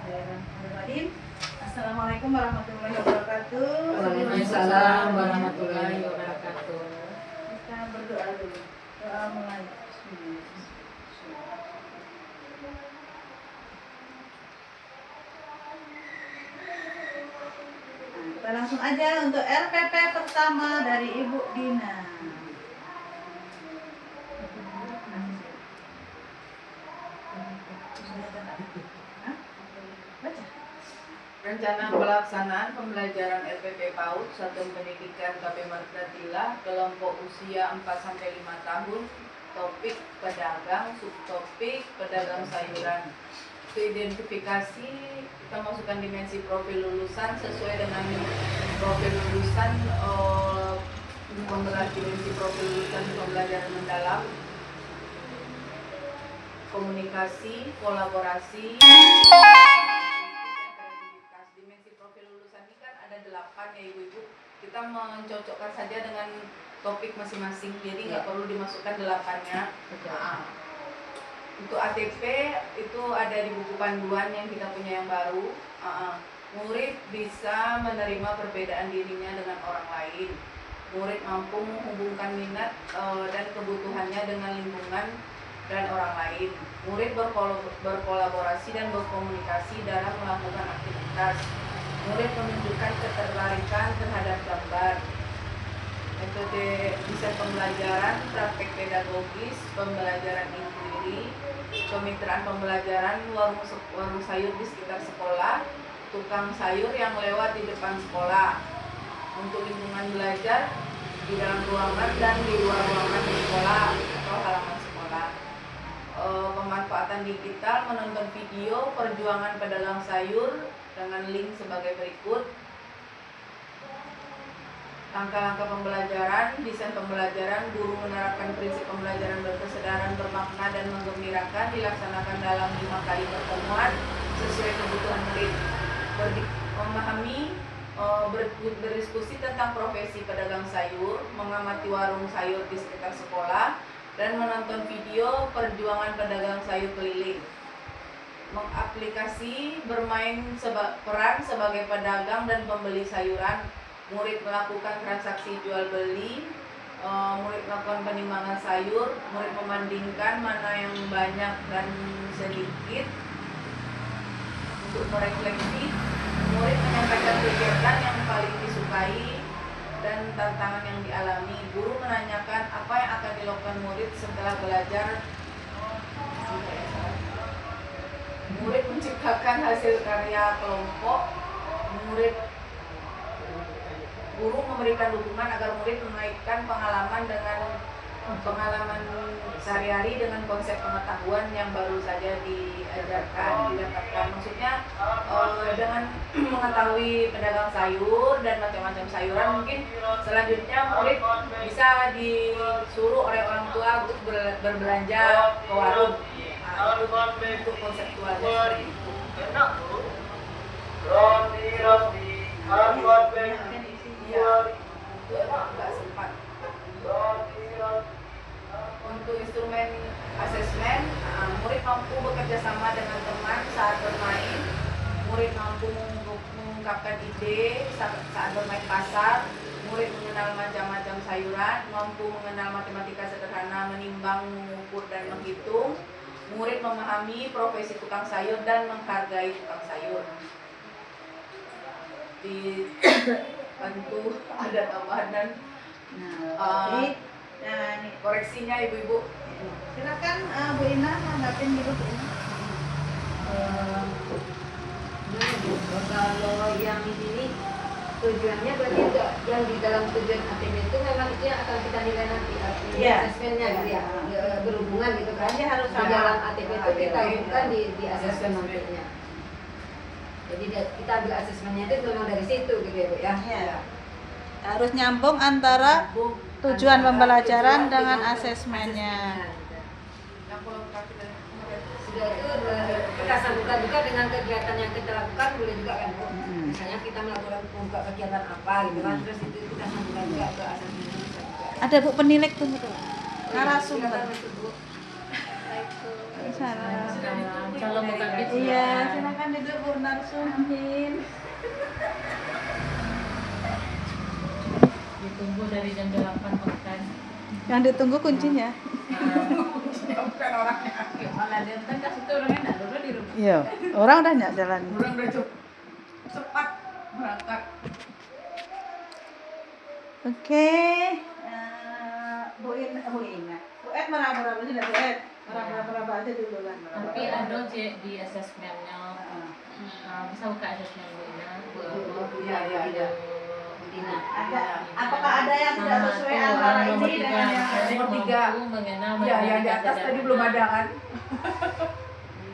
Bismillahirrahmanirrahim. Assalamualaikum warahmatullahi wabarakatuh. Waalaikumsalam warahmatullahi wabarakatuh. Kita berdoa dulu. Doa mulai. Nah, kita langsung aja untuk RPP pertama dari Ibu Dina. Rencana pelaksanaan pembelajaran LPP PAUD Satuan Pendidikan KP Margatila kelompok usia 4-5 tahun, topik pedagang, subtopik pedagang sayuran. Untuk identifikasi, kita masukkan dimensi profil lulusan sesuai dengan profil lulusan, dimensi profil lulusan pembelajaran mendalam, komunikasi, kolaborasi. Dimensi profil lulusan ini kan ada 8 ya ibu-ibu. Kita mencocokkan saja dengan topik masing-masing, jadi nggak perlu dimasukkan 8-nya. Untuk ATP itu ada di buku panduan yang kita punya yang baru. Murid bisa menerima perbedaan dirinya dengan orang lain. Murid mampu menghubungkan minat dan kebutuhannya dengan lingkungan dan orang lain. Murid berkolaborasi dan berkomunikasi dalam melakukan aktivitas. Murid menunjukkan ketertarikan terhadap gambar. Metode desain pembelajaran, praktek pedagogis, pembelajaran inquiry, kemitraan pembelajaran, warung sayur di sekitar sekolah, tukang sayur yang lewat di depan sekolah. Untuk lingkungan belajar di dalam ruangan dan di luar ruangan di sekolah atau halaman sekolah. Pemanfaatan digital, menonton video perjuangan pedagang sayur dengan link sebagai berikut. Langkah-langkah pembelajaran, desain pembelajaran, guru menerapkan prinsip pembelajaran berkesadaran, bermakna dan menggembirakan, dilaksanakan dalam 5 kali pertemuan sesuai kebutuhan murid. Memahami, berdiskusi tentang profesi pedagang sayur, mengamati warung sayur di sekitar sekolah, dan menonton video perjuangan pedagang sayur keliling. Mengaplikasi, bermain peran sebagai pedagang dan pembeli sayuran. Murid melakukan transaksi jual beli, murid melakukan penimbangan sayur, murid membandingkan mana yang banyak dan sedikit. Untuk merefleksi, murid menyampaikan kegiatan yang paling disukai dan tantangan yang dialami. Guru menanyakan apa yang akan dilakukan murid setelah belajar. Murid menciptakan hasil karya kelompok. Guru memberikan dukungan agar murid mengaitkan pengalaman sehari-hari dengan konsep pengetahuan yang baru saja didapatkan. Maksudnya dengan mengetahui pedagang sayur dan macam-macam sayuran, mungkin selanjutnya murid bisa disuruh oleh orang tua untuk berbelanja ke warung. Untuk konseptualnya seperti itu. Enggak sempat. Untuk instrumen asesmen, murid mampu bekerja sama dengan teman saat bermain. Murid mampu mengungkapkan ide saat bermain pasar. Murid mengenal macam-macam sayuran, mampu mengenal matematika sederhana, menimbang, mengukur dan menghitung. Murid memahami profesi tukang sayur dan menghargai tukang sayur. Dibantu ada tambahan dan koreksinya ibu-ibu. Silakan Bu Ina nanggapin dulu Bu Ina. Kalau yang di sini tujuannya berarti yang di dalam tujuan ATM itu memang itu yang akan kita nilai nanti asesmennya gitu ya, berhubungan gitu kan. Dia harus di dalam ATM itu kita bukan di asesmen nantinya. Jadi kita ambil asesmennya itu memang dari situ gitu ya Bu ya. Ya. Harus nyambung antara tujuan pembelajaran dengan asesmennya. Sudah itu kita sambungkan juga dengan kegiatan yang kita lakukan, boleh juga kan Bu. Misalnya kita melakukan membuka kegiatan apa gitu kan, terus itu kita sambungkan juga ke asesmen. Ada Bu penilik tuh betul. Narasumber. Salam. Kalau bukan gitu. Iya, silakan duduk Bu Narsum. Amin. Ditunggu dari jam 8 makan. Yang ditunggu kuncinya. Bukan orangnya. Gimana dia kan kasih tuh orangnya enggak dulu di rumah. Iya, orang udah nyak jalan. Orang udah cepat berangkat. Oke, Bu Ed meraba-raba aja dah Bu Ed. Meraba-raba aja dulu lah. Tapi ada cek di asesmennya. Bisa buka asesmen Bu Ina. Iya. Ada, apakah ada yang tidak sesuai antara ini dengan yang Nomor 3. mengenal Iya, yang di atas tadi belum ada kan?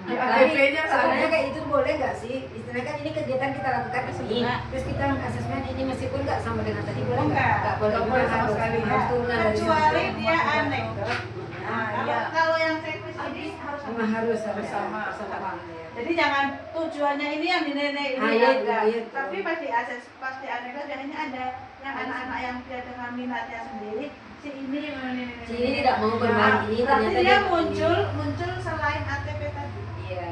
Di ATP-nya Sebenarnya kayak itu boleh nggak sih? Istilahnya kan ini kegiatan kita lakukan ini, Enggak. terus kita asesmen ini meskipun nggak sama dengan tadi boleh Enggak. nggak boleh Nggak boleh sama harus- sekali. harus turunan dari kecuali situ. dia anekdot. Ah, Kalau iya. kalau yang checklist ini harus sama. Memang harus Bersama. Jadi jangan tujuannya ini yang di nenek ini Ah, iya, enggak. iya, iya. Tapi pasti anekdot biasanya ada yang anak-anak yang dia dengan minatnya sendiri. Si ini Si ini tidak mau bermain ini, Berarti ternyata dia begini. muncul selain ATP tadi. Iya.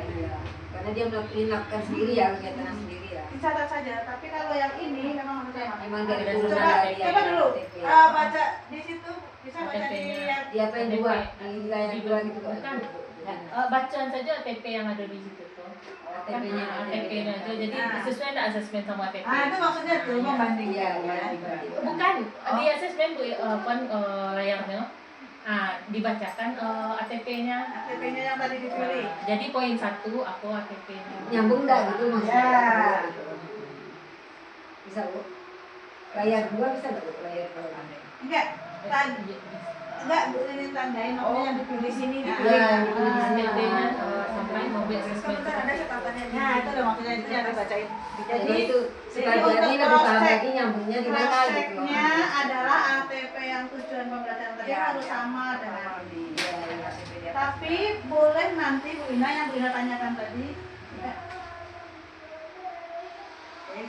Karena dia melakukan sendiri ya, kegiatan sendiri ya. Dicatat saja. Tapi kalau yang ini memang harus sama. Memang dari Ada dulu Coba, dari coba dulu ATP. baca di situ, bisa baca di ATP-nya. yang Di apa yang dua, di layar dua gitu kan? Bukan. Bacaan saja ATP yang ada di situ tuh. Kan ATP-nya ATP-nya aja. Jadi Ah. sesuai enggak asesmen sama ATP? itu maksudnya tuh Iya, membandingkan. iya. Bukan, di asesmen Bu layarnya. Dibacakan ATP-nya. ATP-nya yang tadi dipilih. Jadi poin 1 aku ATP-nya. Nyambung nggak gitu maksudnya? Ya. Bisa Bu? Layar dua bisa nggak Bu? Layar dua. Enggak, enggak Bu ini tandain nomornya yang dipilih sini Iya, dipilih. dipilih di sini. ATP-nya sampai mobil asesmen. Ada catatannya. Nah, itu udah maksudnya itu yang dibacain. Jadi itu supaya jadi jadi untuk lebih paham cross-check. lagi nyambungnya di mana gitu. Cross-check-nya adalah ATP yang tujuan pembelajaran tadi Iya, harus iya. sama dengan ini. Iya. Tapi boleh nanti Bu Ina yang Bu Ina tanyakan tadi. Ya. Oke.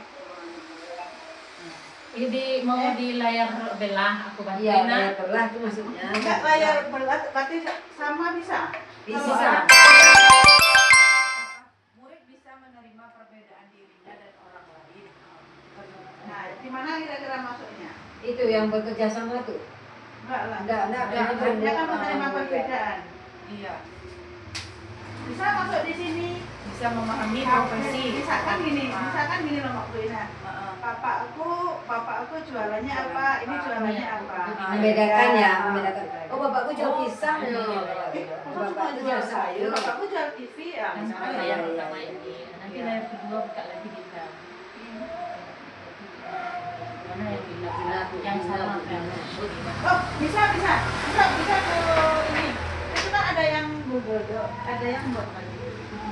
Jadi mau di layar belah aku Iya, bantuin. layar belah itu maksudnya. Enggak layar berat, berarti sama bisa. Bisa. Murid bisa menerima perbedaan dirinya dan orang lain. Nah, di mana kira-kira masuknya? Itu yang bekerja sama tuh. Enggak lah. Enggak, Dia kan menerima perbedaan. Iya. Bisa masuk di sini. Bisa memahami profesi. Misalkan gini loh Mbak Bu Ina. Heeh. Bapakku jualannya apa, ini jualannya apa. Membedakan ya, membedakan. Oh, bapakku jual pisang ya. Bapakku Bapakku jual jual sayur, sayur. bapakku jual TV ya. Kan Misalnya layar ya. pertama ini. Nanti layar kedua buka lagi kita. Mana yang bilang? Yang sama kan? Oh, bisa ke ini. Itu kan ada yang Google Doc, ada yang buat lagi.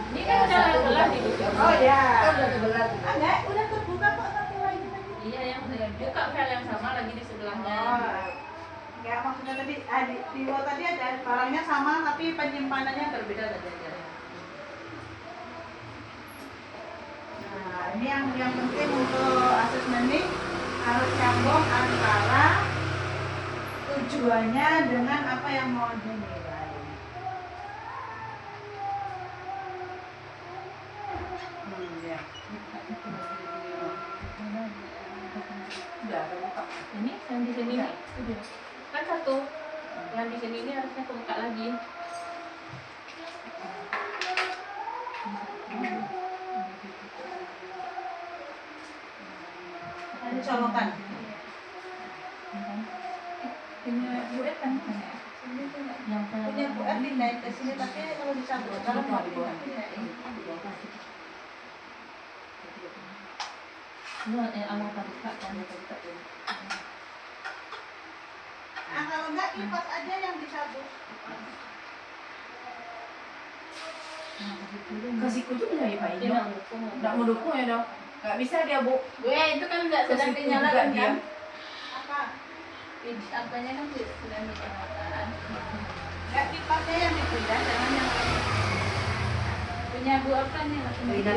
Ini kan udah belah di buku. Oh ya. Kan udah kebelah tuh. Enggak, udah terbuka kok satu lagi tadi. Iya yang buka file yang sama lagi di sebelahnya. Oh. Enggak, maksudnya tadi di bawah tadi ada barangnya sama tapi penyimpanannya berbeda saja. Nah, ini yang penting untuk asesmen ini harus nyambung antara tujuannya dengan apa yang mau dinilai. Ya. Udah ada buka. Ini yang di sini nih. Kan satu. Yang di sini ini harusnya kebuka lagi. Ini colokan. Punya Bu Ed kan? Yang Punya Bu Ed pindahin ke sini tapi kalau dicabut kalau mau dipindah. awal buka kan buka. Ah, kalau enggak kipas aja yang dicabut. Kasih kunjung ya Pak Dia Ijo. nggak dukung. Nggak mau dukung ya dong. Nggak bisa dia Bu. Gue itu kan nggak sedang Kasih dinyalakan juga kan? dia. Apa? Apanya kan sedang dinyalakan. Enggak kipasnya yang dipindah, jangan yang lain. Punya Bu apa nih? Pindah.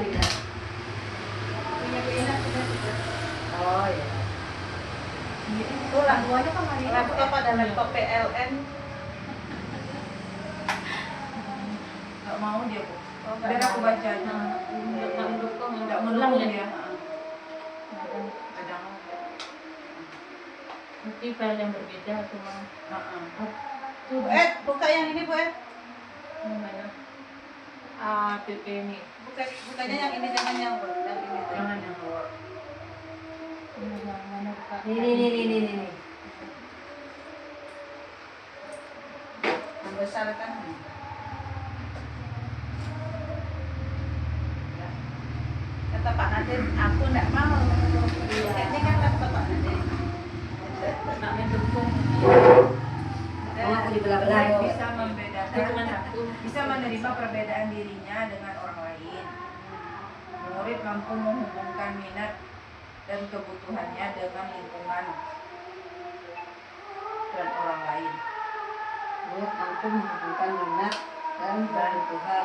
Punya Bu Ina sudah tidak. Oh iya. Oh, lampuannya kemarin. Laptop ada laptop PLN. mau dia Bu. Oh, nggak Biar aku mau. baca aja. Nggak mendukung, Nggak ulang mendukung ya. dia. Kadang. Nanti file yang berbeda cuma Bu Ed, buka yang ini Bu Ed. mana? PP ini. Bukanya yang ini, jangan yang Word, yang ini. Jangan yang keluar. Yang mana buka? Nih. Yang besar kan. Ya. Kata Pak Nadir, aku enggak mau. Ini kan kata Pak Nadir. Nggak mendukung. Oh, aku dibelah-belah. Bisa membedakan, Cuma satu. bisa menerima perbedaan dirinya dengan orang lain. Murid mampu menghubungkan minat dan kebutuhannya dengan lingkungan dan orang lain. Murid mampu menghubungkan minat dan kebutuhan.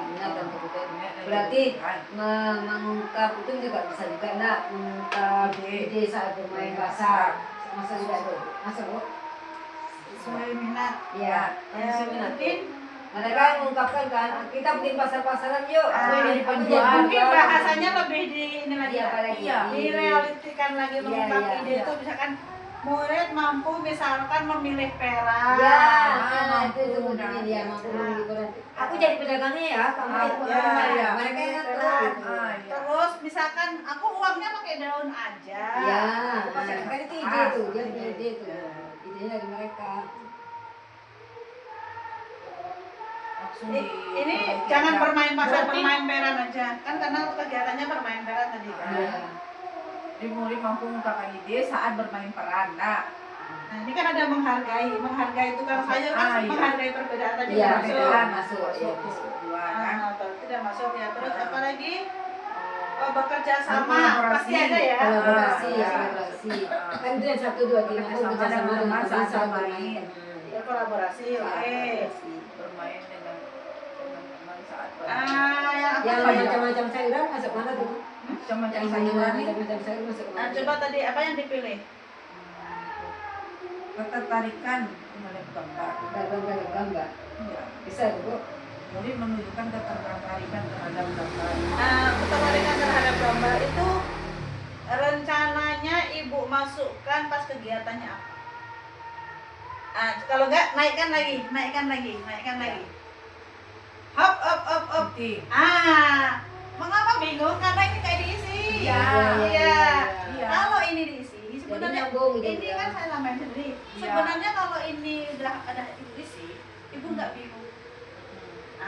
Berarti mengungkap itu juga bisa juga nak mengungkap ide saat bermain bahasa. Masa tidak tuh? Masa Bu? Sesuai minat. Iya, Ya, sesuai minat. mungkin Mereka mengungkapkan kan, kita bikin pasar-pasaran yuk. Jadi Aku penjual. jadi mungkin bahasanya lebih di ini lagi. Iya, ya. apalagi. Iya. Direalitikan lagi, Iya, mengungkap iya, ide iya. itu misalkan murid mampu misalkan memilih pera. Ya, mampu, itu bunyinya dia mampu memilih peran. Aku jadi pedagangnya ya, kamu Ah, jadi ya, pengalaman ya. ya. Mereka ingat Peran. tuh. Ah, iya. Terus misalkan aku uangnya pakai daun aja. Ya, Aku pakai kan itu ide kertas. tuh, dia punya ide tuh. Idenya dari mereka. Langsung Ini jangan bermain pasar, bermain peran aja. Kan karena kegiatannya bermain peran tadi kan. Iya. Jadi murid mampu mengungkapkan ide saat bermain peran. Nah, Nah, ini kan ada menghargai tukang sayur kan Ah, iya. menghargai perbedaan tadi Iya, masuk. perbedaan masuk. Iya, masuk masuk. dua kan. Tidak masuk ya. Terus Ah. apa lagi? Oh, bekerja sama Kolaborasi. pasti ada ya. Kolaborasi, Ah, iya. kolaborasi. Kan itu yang 1, 2, 3 Bekerja mau sama bekerja sama dengan dengan teman teman saat saat bermain. bermain. Berkolaborasi, oke. Kolaborasi. Bermain dengan teman-teman saat bermain. Yang apa Yang tadi? macam-macam sayuran masuk mana tuh? Macam-macam Yang sayuran nih. macam-macam sayur masuk Nah, mana? coba tadi apa yang dipilih? Ketertarikan melihat gambar. Gambar. Iya. Bisa tuh, Bu. Murid menunjukkan ketertarikan terhadap gambar. Ketertarikan terhadap gambar itu rencananya ibu masukkan pas kegiatannya apa? Kalau enggak naikkan lagi. Hop. Penting. Mengapa bingung? Karena ini kayak diisi. Iya. Iya. Iya. Kalau ini diisi, Jadi sebenarnya nyambung gitu. ini kan saya samain sendiri. Iya. Sebenarnya kalau ini udah ada ibu isi, ibu nggak bingung.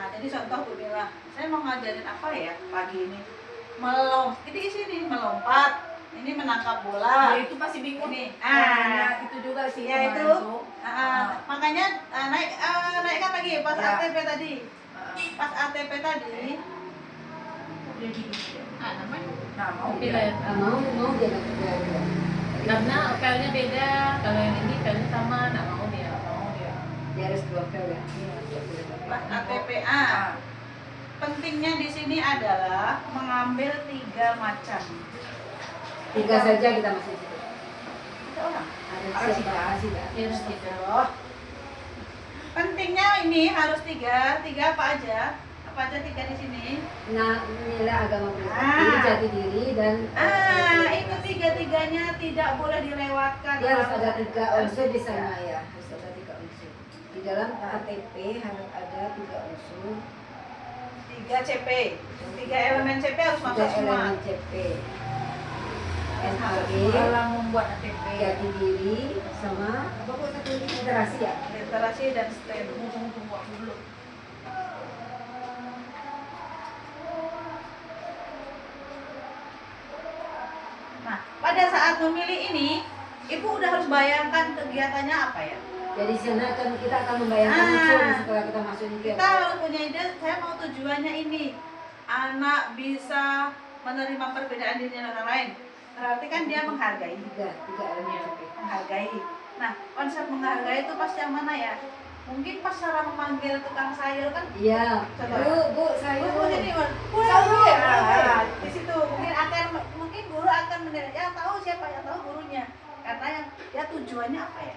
Jadi contoh Bu Mila, saya mau ngajarin apa ya pagi ini? Ini isi nih melompat, ini menangkap bola. Ya itu pasti bingung. Ini. Nah, itu juga sih. Ya, kemarin itu. tuh. Makanya naikkan lagi pas Ya. ATP tadi. Ah, Pas ATP tadi, jadi gitu. Namanya. Nah, mau Pilih. dia. Mau dia kerja. Karena filenya beda. Kalau yang ini filenya sama, nggak mau dia. Dia harus 2 file ya. pas ATP. Ah, Pentingnya di sini adalah mengambil 3 macam. 3 saja kita masih situ. 3 orang. Ada siapa? Dia harus tidak. Oh. Pentingnya ini harus 3 apa aja? Apa aja 3 di sini? Nah, nilai agama pribadi, jati diri dan Itu 3-3-nya tidak boleh dilewatkan. dia harus ada 3 unsur di sana ya. Harus ada 3 unsur. Di dalam KTP harus ada 3 unsur. 3 CP. 3 elemen CP harus 3 masuk semua. elemen CP. NAG, dalam membuat ATP. jati diri, sama apa kok satu lagi literasi ya? Literasi dan STEM. Tunggu aku dulu. Nah, pada saat memilih ini, ibu udah harus bayangkan kegiatannya apa ya? Jadi di sana kan kita akan membayangkan unsur setelah kita masuk ini. Kita harus punya ide, saya mau tujuannya ini. Anak bisa menerima perbedaan diri dengan orang lain. Berarti kan dia menghargai. 3 elemen CP. Menghargai. Nah, konsep menghargai itu pas yang mana ya? Mungkin pas cara memanggil tukang sayur kan. Iya. Bu, saya Bu, ini Bu, Sayur. ya. Di situ mungkin guru akan menilai. Ya tahu siapa yang tahu gurunya. Karena yang dia tujuannya apa ya?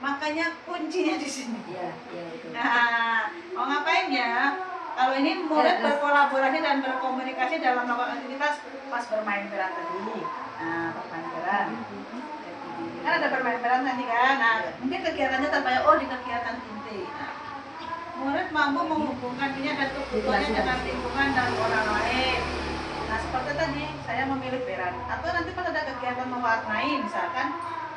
Makanya kuncinya di sini. Iya, itu. Nah, mau ngapain ya? Kalau ini murid berkolaborasi dan berkomunikasi dalam melakukan aktivitas pas bermain peran tadi. Nah, bermain peran. Kan ada bermain peran nanti kan. Nah, mungkin kegiatannya terbayang, oh di kegiatan inti. Nah, murid mampu menghubungkan ini dan kebutuhannya dengan lingkungan dan orang lain. Nah, seperti tadi, saya memilih peran. Atau nanti pas ada kegiatan mewarnai, misalkan,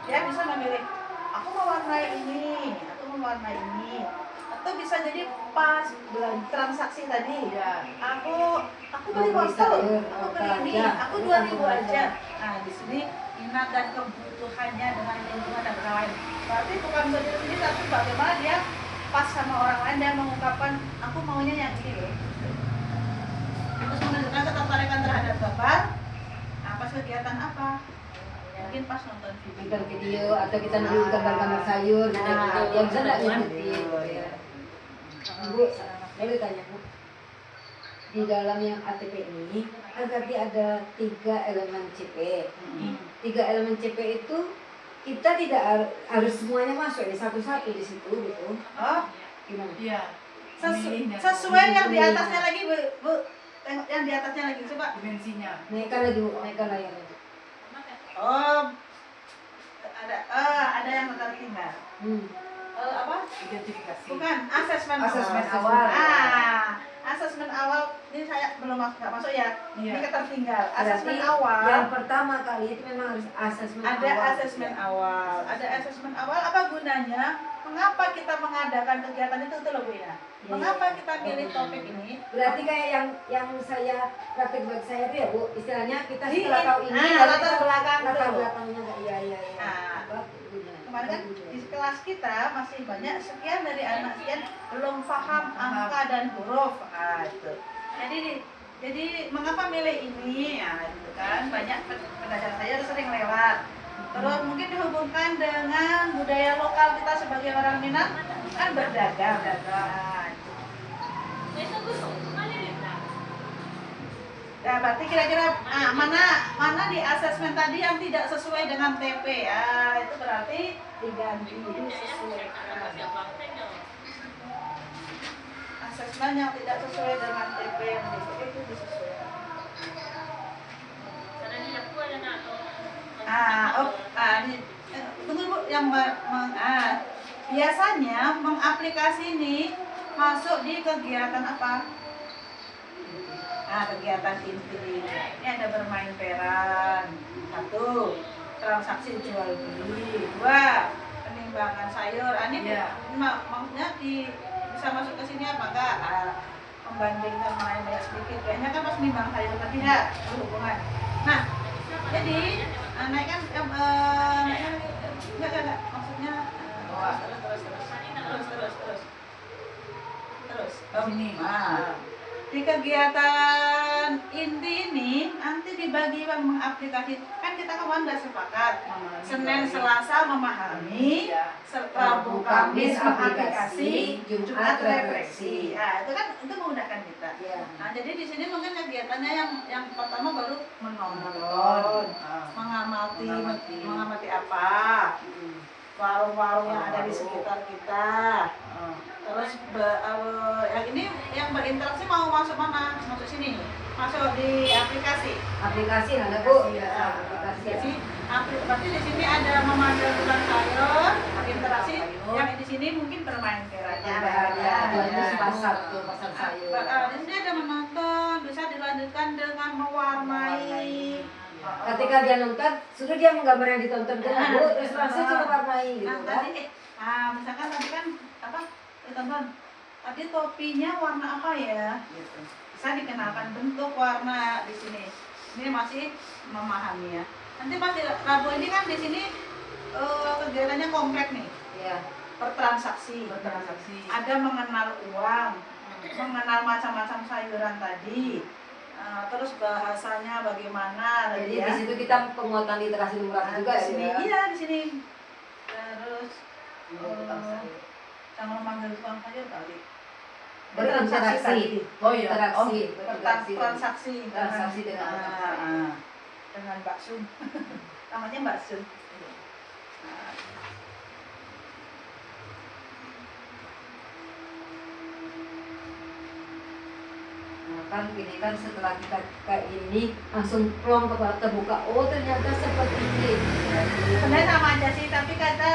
dia bisa memilih, aku mewarnai ini, atau mewarnai ini. Atau bisa jadi pas transaksi tadi, aku beli wortel, aku beli ini, aku 2.000 aja. Nah, di sini minat dan kebutuhannya dengan lingkungan dan orang lain. Berarti bukan berdiri sendiri, tapi bagaimana dia pas sama orang lain dan mengungkapkan aku maunya yang ini loh. Terus menunjukkan ketertarikan terhadap gambar. Nah, pas kegiatan apa? Mungkin pas nonton video atau kita nunggu gambar-gambar sayur gitu. Yang bisa nggak ngikutin. Bu, boleh tanya Bu, di dalam yang ATP ini kan tadi ada 3 elemen CP. 3 elemen CP itu kita tidak harus semuanya masuk ya, satu-satu di situ gitu. Oh, Gimana? Iya. sesuai yang di atasnya lagi Bu. Tengok yang di atasnya lagi coba. Dimensinya. Naikkan lagi Bu, naikkan layarnya. Oh, ada yang tertinggal. Apa? Identifikasi. Bukan, asesmen Asesmen awal. awal. Asesmen awal ini saya belum nggak masuk ya. Iya. Ini ketertinggal. Asesmen Berarti awal. yang pertama kali itu memang harus asesmen Ada awal. asesmen awal. Ada asesmen awal apa gunanya? Mengapa kita mengadakan kegiatan itu loh Bu ya? Mengapa kita pilih topik ini? Berarti kayak yang saya praktek buat saya itu ya Bu, istilahnya kita Di- setelah tahu ini ah, lalu latar kita belakang latar tuh. belakangnya nggak iya. Nah, Apa gunanya? kemarin kan di kelas kita masih banyak sekian dari anak sekian belum paham angka dan huruf. Ah, itu. Jadi mengapa milih ini? Ya, itu kan banyak pengajar saya sering lewat. Terus mungkin dihubungkan dengan budaya lokal kita sebagai orang Minang kan berdagang. Nah, itu. Nah, berarti kira-kira mana di asesmen tadi yang tidak sesuai dengan TP? Itu berarti diganti disesuaikan. Asesmen yang tidak sesuai dengan TP yang itu disesuaikan. Tunggu Bu, yang biasanya mengaplikasi ini masuk di kegiatan apa? Nah, kegiatan inti ini ada bermain peran, 1, transaksi jual beli, 2, penimbangan sayur. Ini maksudnya bisa masuk ke sini apa enggak? Membandingkan mana yang banyak sedikit. Kayaknya kan pas nimbang sayur tadi ya berhubungan. Nah, jadi naikkan enggak maksudnya terus. Sini. Di kegiatan inti ini nanti dibagi mengaplikasi, kan kita kemarin udah sepakat Senin Selasa memahami, Rabu Kamis aplikasi, Jumat refleksi. Ya, itu kan itu memudahkan kita. Nah, jadi di sini mungkin kegiatannya yang pertama baru menonton, mengamati apa, warung-warung yang ada di sekitar kita. Terus yang ini yang berinteraksi mau masuk mana? Masuk sini, masuk di aplikasi. Aplikasi ada Bu. Aplikasi. Berarti di sini ada memanggil tukang sayur, interaksi. Yang di sini mungkin bermain perannya. Pasar sayur. Di sini ada menonton, bisa dilanjutkan dengan mewarnai. Ketika dia nonton, suruh dia menggambar yang ditonton kan Bu, terus langsung coba warnai gitu Nah, kan. tadi misalkan tadi kan apa? Tonton. Tadi topinya warna apa ya? Gitu. Bisa dikenalkan bentuk warna di sini. Ini masih memahami ya. Nanti pas Rabu ini kan di sini kegiatannya komplek nih. Iya. Bertransaksi. Ada mengenal uang, mengenal macam-macam sayuran tadi. Terus bahasanya bagaimana? Jadi di situ kita penguatan literasi numerasi juga di ya. sini, Bu, ya? iya di sini. Terus jangan memanggil tukang sayur kali. Berinteraksi. Oh iya. Transaksi. Transaksi dengan dengan Mbak Sun. Namanya Mbak Sun. kan ini kan setelah kita kayak ini langsung plong terbuka, oh ternyata seperti ini. Sebenarnya sama aja sih, tapi kita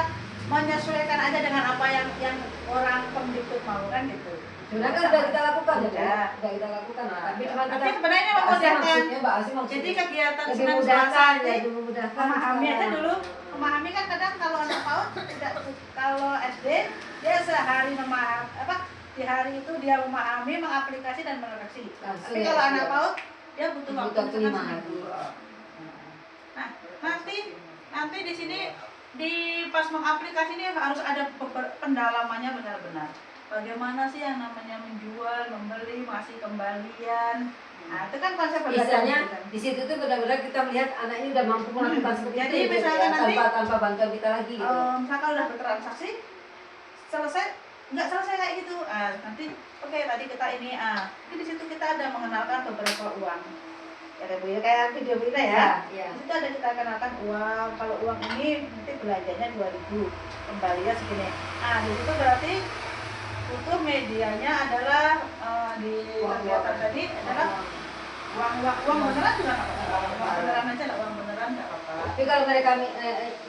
menyesuaikan aja dengan apa yang orang pemdikbud mau kan gitu. Sebenarnya kan udah kita lakukan ya, Udah. udah kita lakukan. Nah, Tapi cuma tapi kita sebenarnya Mbak Asih memudahkan. maksudnya, Mbak Asih maksudnya Jadi kegiatan lebih Senin memudahkan Selasa ya, ini lebih memudahkan. memahami aja sekarang. dulu. Memahami kan kadang kalau anak PAUD tidak, kalau SD dia sehari di hari itu dia memahami, mengaplikasi dan meredaksi. Langsung Tapi ya, kalau anak ya. PAUD dia butuh waktu Butuh misalkan 5 hari. seminggu. Nah, nanti di sini di pas mengaplikasi ini harus ada pendalamannya benar-benar. Bagaimana sih yang namanya menjual, membeli, masih kembalian. Nah, itu kan konsep Misalnya kan. di situ tuh benar-benar kita melihat anak ini udah mampu melakukan seperti Jadi itu, misalkan ya, nanti, tanpa bantuan kita lagi gitu. Misalkan udah bertransaksi, nggak selesai kayak gitu. Nanti oke, tadi kita ini, tapi di situ kita ada mengenalkan beberapa uang. Ya Bu ya, kayak video kita ya. Iya. Di situ ada kita kenalkan uang. Kalau uang ini nanti belanjanya 2.000, kembalinya segini. Di situ berarti butuh medianya adalah di kegiatan tadi adalah uang beneran juga nggak apa-apa. Uang beneran aja lah, uang beneran nggak apa-apa. Tapi kalau mereka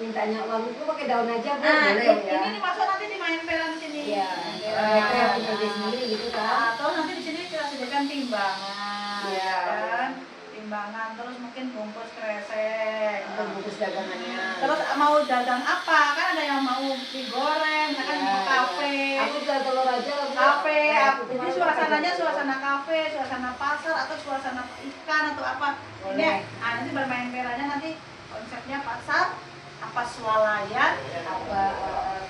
mintanya uang itu pakai daun aja boleh ya. Ini dimasuk nanti di main peran sini. Iya. Mereka yang punya diri sendiri gitu kan. Atau nanti di sini kita sediakan timbangan. Iya. Kan? Timbangan, terus mungkin bungkus kresek. Untuk bungkus dagangannya. Terus mau dagang apa? Kan ada yang mau digoreng, misalkan Iya, mau kafe. Aku jual telur aja lah. Bu. Kafe, Aku jadi kemarin suasananya pakai suasana kafe, suasana pasar atau suasana ikan atau apa. Boleh. Ini, nanti bermain merahnya nanti konsepnya pasar, apa swalayan, apa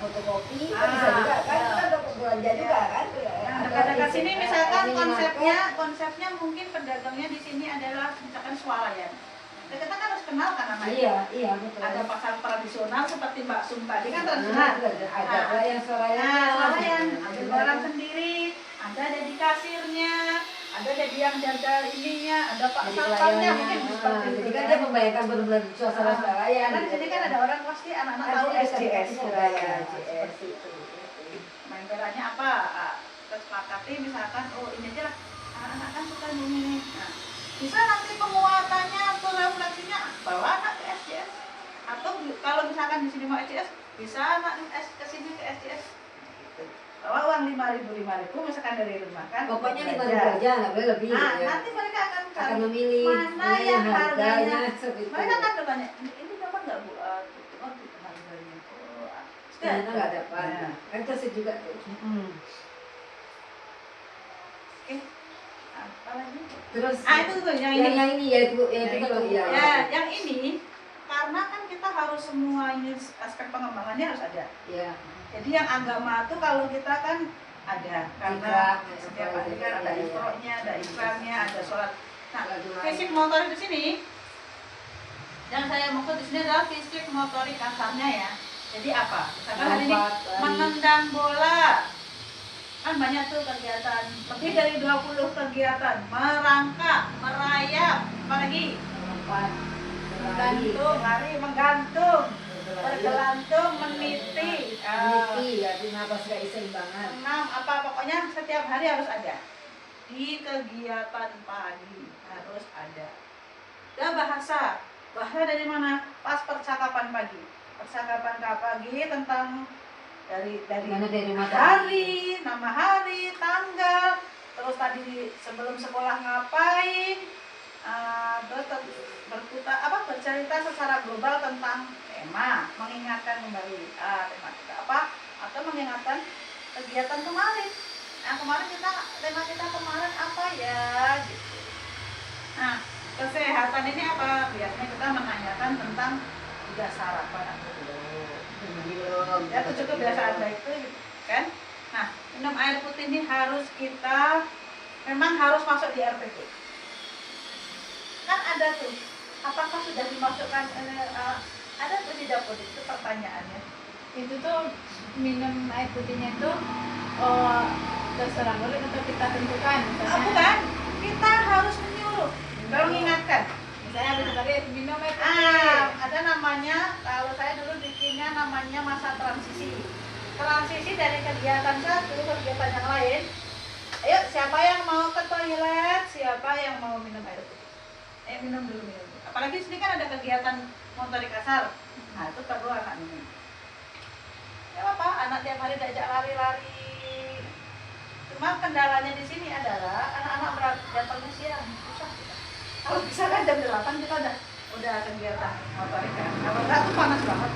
fotokopi Ah, bisa juga kan, iya. kita dapat belanja juga kan. Nah, Ada dekat-dekat di- sini misalkan minimarket. konsepnya mungkin pedagangnya di sini adalah misalkan swalayan. Nah, kita kan harus kenal kan namanya. Iya betul. Ada pasar tradisional seperti Mbak Sum tadi kan Nah, tradisional. ada pula yang swalayan. Swalayan, ada barang sendiri, ada di kasirnya, ada di yang jaga ininya, ada pak Jadi satpamnya pelayannya, mungkin seperti itu. jadi kan dia membayangkan benar-benar suasana swalayan. Karena di sini kan ada orang pasti anak-anak tahu SJS Surabaya, seperti itu. Main perannya apa? Kita sepakati misalkan, oh ini aja lah, anak-anak kan suka ini. Nah, bisa nanti penguatannya atau refleksinya bawa anak ke SJS. Atau kalau misalkan di sini mau SJS, bisa anak ke sini ke SJS. Bawa uang 5.000 misalkan dari rumah kan. Pokoknya 5.000 aja, nggak boleh lebih. Nah, ya. nanti mereka akan Akan memilih mana yang harganya. seperti itu. Mereka kan bertanya, ini dapat nggak Bu? Harganya. Ternyata nggak dapat. Nah. Kan terus juga. Oke. Apa lagi? Terus Itu tuh yang ini. yang ini ya itu kalau iya. Ya, yang ini karena kan kita harus semua ini aspek pengembangannya harus ada. Iya. Jadi yang agama tuh kalau kita kan ada karena Ikrar, setiap hari kan ada iya. ikronya, ada ikramnya, ada sholat. Nah, Sholat Jumat. fisik motorik di sini yang saya maksud di sini adalah fisik motorik kasarnya ya. Jadi apa? Misalkan hari ini Lompat, lari. menendang bola. Kan banyak tuh kegiatan, lebih dari 20 kegiatan, merangkak, merayap, apalagi Lompat. menggantung, lari, menggantung, bergelantung, meniti, Meniti ya, napas gak keseimbangan. senam, apa pokoknya setiap hari harus ada di kegiatan pagi harus ada. Dan bahasa dari mana? Pas percakapan pagi, pagi tentang dari Gimana dari rumah hari, nama hari, tanggal, terus tadi sebelum sekolah ngapain, terus bercerita secara global tentang tema, mengingatkan kembali tema kita apa, atau mengingatkan kegiatan kemarin. Nah kemarin tema kita kemarin apa ya? Gitu. Nah kesehatan ini apa? Biasanya kita menanyakan tentang juga sarapan atau belum. Ya itu cukup biasa Anda itu kan. Nah minum air putih ini harus kita memang harus masuk di RPP. Kan ada tuh, apakah sudah dimasukkan ada tuh di dapur itu pertanyaannya. Itu tuh minum air putihnya itu terserah boleh atau kita tentukan misalnya. Bukan, kita harus menyuruh, mengingatkan. Misalnya bisa tadi minum air putih. Ada namanya, kalau saya dulu bikinnya namanya masa transisi. Transisi dari kegiatan satu ke kegiatan yang lain. Ayo, siapa yang mau ke toilet? Siapa yang mau minum air putih? Minum dulu, minum dulu. Apalagi sini kan ada kegiatan motorik kasar. Nah, itu perlu anak minum. Ya apa, anak tiap hari diajak lari-lari. Cuma kendalanya di sini adalah anak-anak berat jatuhnya siang. Susah kita. Kalau bisa kan jam 8 kita udah kegiatan motorik kan. Kalau enggak tuh panas banget.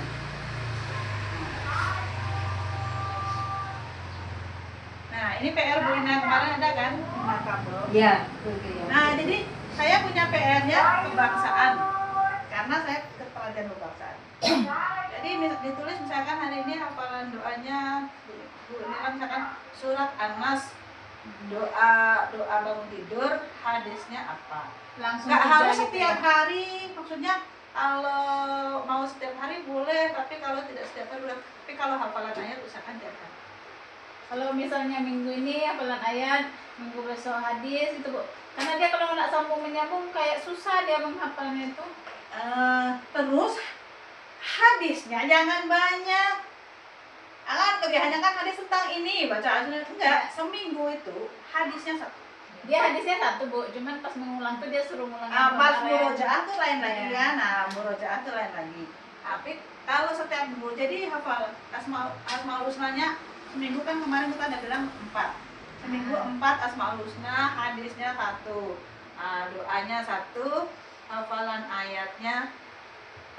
Nah, ini PR Bu Ina kemarin ada kan? Tentang kabel. Iya, betul ya. Nah, jadi saya punya PR-nya kebangsaan. Karena saya kepelatihan kebangsaan. Jadi ditulis misalkan hari ini hafalan doanya Bu Ina misalkan surat An-Nas, doa bangun tidur, hadisnya apa. Langsung Nggak kerja harus gitu setiap ya. hari, maksudnya kalau mau setiap hari boleh, tapi kalau tidak setiap hari boleh. Tapi kalau hafalan ayat usahakan tiap hari. Kalau misalnya minggu ini hafalan ayat, minggu besok hadis itu Bu. Karena dia kalau nak sambung menyambung kayak susah dia menghafalnya itu. Terus hadisnya jangan banyak. Kan kebiasaannya kan hadis tentang ini, baca ayat enggak, seminggu itu hadisnya satu. Dia hadisnya satu Bu, cuman pas mengulang tuh dia suruh ngulang. Pas murojaah tuh lain lagi Iya. kan, nah murojaah tuh lain lagi. Tapi kalau setiap minggu, jadi hafal asmaul husnanya seminggu kan kemarin kita ada bilang 4. Seminggu 4 asmaul husna, hadisnya 1, doanya 1, hafalan ayatnya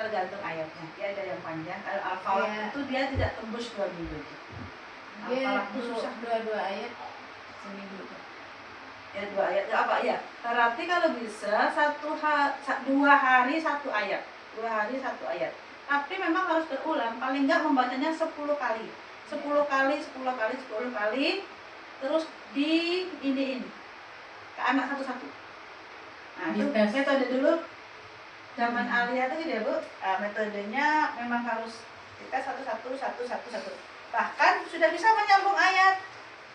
tergantung ayatnya. Dia ada yang panjang, kalau al-falaq Iya. itu dia tidak tembus 2 minggu. Dia Al-falaq itu susah. dua ayat seminggu. Ya 2 ayat, apa ya? Berarti kalau bisa 2 hari 1 ayat. 2 hari 1 ayat. Tapi memang harus berulang, paling enggak membacanya 10 kali. 10 kali, 10 kali, 10 kali. Terus di ini ke anak satu-satu. Nah, itu Dites. metode dulu zaman Alia itu gitu ya Bu. Metodenya memang harus kita satu-satu. Bahkan sudah bisa menyambung ayat.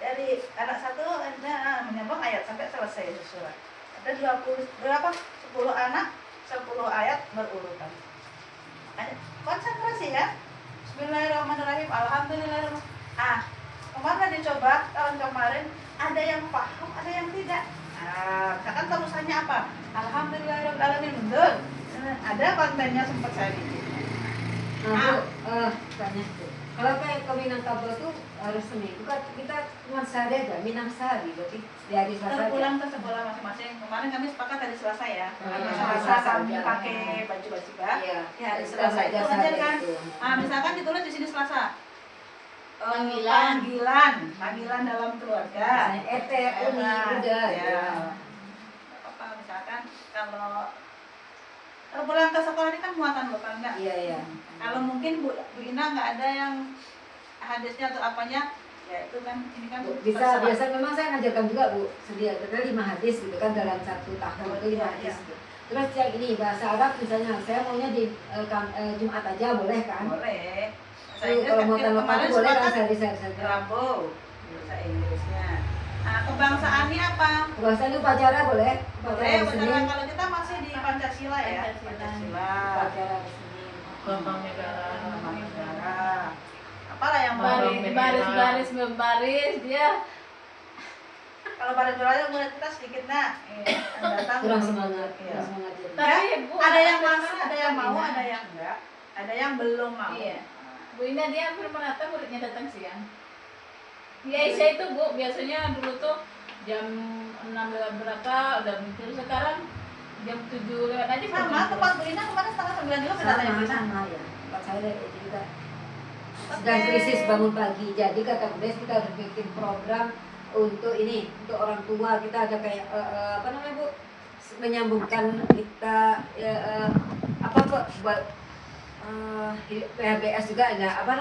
Dari anak 1 ada menyambung ayat sampai selesai surat. Ada 20 berapa? 10 anak, 10 ayat berurutan. Konsentrasi ya. Bismillahirrahmanirrahim. Alhamdulillahirrahmanirrahim. Kemarin dicoba tahun kemarin ada yang paham, ada yang tidak. Misalkan terusannya apa? Alhamdulillahirrahmanirrahim. Betul. Ada kontennya sempat saya bikin. Nah, Bu, tanya Bu. Kalau kayak ke Minangkabau tuh harus seminggu kan kita cuma sehari aja, Minang sehari berarti di hari Selasa aja. Terpulang ke sekolah masing-masing. Kemarin kami sepakat hari Selasa ya. Hari Hmm. Selasa kami Selasa. pakai baju basibah. Iya. Di hari Selasa itu Selasa aja kan. itu. Misalkan ditulis di sini Selasa. Panggilan. Panggilan dalam keluarga. Misalnya ET, uni, udah. Ya. Apa misalkan kalau terpulang ke sekolah ini kan muatan lokal enggak? Iya, iya. Kalau mungkin Bu Ina nggak ada yang hadisnya atau apanya, ya itu kan ini kan Bu, bisa terserah. biasa memang saya ngajarkan juga Bu, sedia karena 5 hadis gitu kan dalam 1 tahun Oh, itu 5 iya, hadis. iya. Gitu. Terus yang ini bahasa Arab misalnya saya maunya di Jumat aja boleh kan? Boleh. Bahasa Tuh, Inggris kalau kan mau kita tanpa kemarin boleh kan sepakat sehari saja. Rabu bahasa Inggrisnya. Kebangsaannya apa? Bahasa itu upacara boleh? Boleh, hari Senin. beneran kalau kita masih di Pancasila ya. Pancasila. Upacara hari Senin. Lambang negara. Lambang negara. Apalah yang mau baris dia. kalau baris-baris mulai kita sedikit nak. Yang datang Kurang semangat, Iya. kurang semangat jadi. Tapi Bu, Ada yang masuk, anak-anak ada yang mau, Ina. ada yang enggak. Ada yang belum mau. Iya. Bu Ina dia hampir menata muridnya datang siang. Di Aisyah itu Bu, biasanya dulu tuh jam 6 lewat berapa udah muncul, sekarang jam 7 lewat aja. Sama tempat Bu Ina kemarin setengah 9 juga sudah tanya Bu Ina. Sama ya. Tempat saya kayak juga. Sedang krisis bangun pagi. Jadi kata Bu Des kita harus bikin program untuk ini, untuk orang tua kita ada kayak apa namanya Bu? Menyambungkan kita apa kok buat PHBS juga ada apa